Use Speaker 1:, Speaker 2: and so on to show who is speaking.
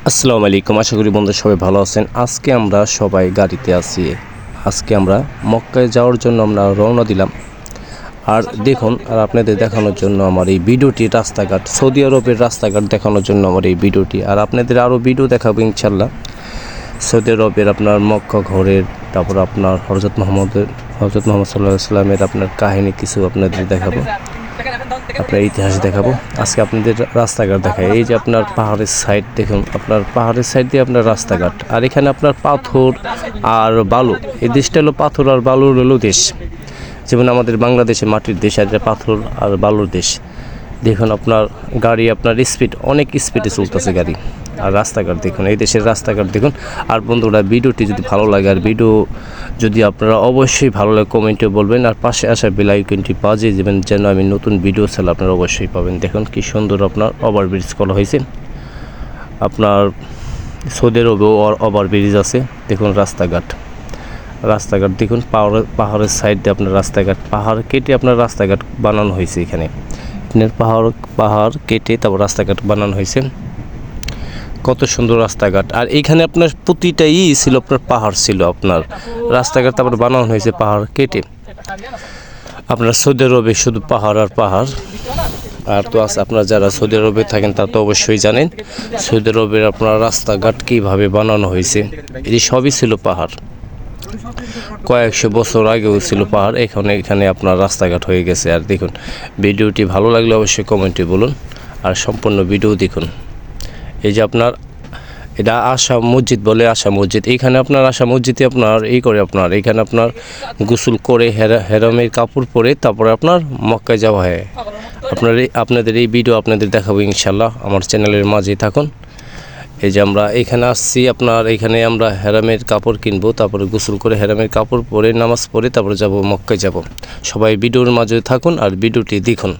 Speaker 1: আসসালামু আলাইকুম। আশা করি বন্ধু সবাই ভালো আছেন। আজকে আমরা সবাই গাড়িতে আছি। আজকে আমরা মক্কায় যাওয়ার জন্য আমরা রওনা দিলাম। আর দেখুন, আর আপনাদের দেখানোর জন্য আমার এই ভিডিওটি, রাস্তাঘাট, সৌদি আরবের রাস্তাঘাট দেখানোর জন্য আমার এই ভিডিওটি। আর আপনাদের আরও ভিডিও দেখাবো ইনশাল্লাহ। সৌদি আরবের আপনার মক্কা ঘরের, তারপর আপনার হযরত মুহাম্মদ সাল্লাল্লাহু আলাইহি ওয়াসাল্লামের আপনার কাহিনী কিছু আপনাদের দেখাবো, আপনার ইতিহাস দেখাবো। আজকে আপনাদের রাস্তাঘাট দেখায়। এই যে আপনার পাহাড়ের সাইড দেখুন, আপনার পাহাড়ের সাইড দিয়ে আপনার রাস্তাঘাট, আর এখানে আপনার পাথর আর বালু। এই দেশটা হলো পাথর আর বালুর হলো দেশ, যেমন আমাদের বাংলাদেশে মাটির দেশ, আর পাথর আর বালুর দেশ। দেখুন আপনার গাড়ি, আপনার স্পিড, অনেক স্পিডে চলতেছে গাড়ি। আর রাস্তাঘাট দেখুন, এই দেশের রাস্তাঘাট দেখুন। আর বন্ধুরা, ভিডিওটি যদি ভালো লাগে, আর ভিডিও যদি আপনারা অবশ্যই ভালো লাগে কমেন্টে বলবেন, আর পাশে আসা বেল আইকনটি বাজিয়ে দেবেন, যেন আমি নতুন ভিডিও চাইলে আপনারা অবশ্যই পাবেন। দেখুন কি সুন্দর আপনার ওভারব্রিজ করা হয়েছে। আপনার সৌদি আরবেও ওভারব্রিজ আছে। দেখুন রাস্তাঘাট দেখুন, পাহাড়ের সাইড দিয়ে আপনার রাস্তাঘাট, পাহাড় কেটে আপনার রাস্তাঘাট বানানো হয়েছে। এখানে পাহাড় কেটে তারপর রাস্তাঘাট বানানো হয়েছে। কত সুন্দর রাস্তাঘাট। আর এইখানে আপনার প্রতিটাই ছিল আপনার পাহাড় ছিল, আপনার রাস্তাঘাট তারপর বানানো হয়েছে পাহাড় কেটে। আপনার সৌদি আরবে শুধু পাহাড় আর পাহাড়। আর তো আছে, আপনারা যারা সৌদি আরবে থাকেন তা তো অবশ্যই জানেন সৌদি আরবের আপনার রাস্তাঘাট কীভাবে বানানো হয়েছে। এটি সবই ছিল পাহাড়। কয়েকশো বছর আগেও ছিল পাহাড়, এখানে আপনার রাস্তাঘাট হয়ে গেছে। আর দেখুন, ভিডিওটি ভালো লাগলে অবশ্যই কমেন্টে বলুন, আর সম্পূর্ণ ভিডিও দেখুন। এই যে আপনার এটা আশা মসজিদ বলে, আশা মসজিদ। এইখানে আপনার আশা মসজিদে আপনার আপনার এখানে আপনার গোসল করে হেরামের কাপড় পরে তারপরে আপনার মক্কায় যাওয়া হয়। আপনাদের এই ভিডিও আপনাদের দেখাবো ইনশাল্লাহ। আমার চ্যানেলের মাঝেই থাকুন। এই যে আমরা এখানে আসছি, আপনার এখানে আমরা হেরামের কাপড় কিনবো, তারপরে গোসল করে হেরামের কাপড় পরে নামাজ পড়ে তারপরে যাব মক্কায় যাব। সবাই ভিডিওর মাঝে থাকুন আর ভিডিওটি দেখুন।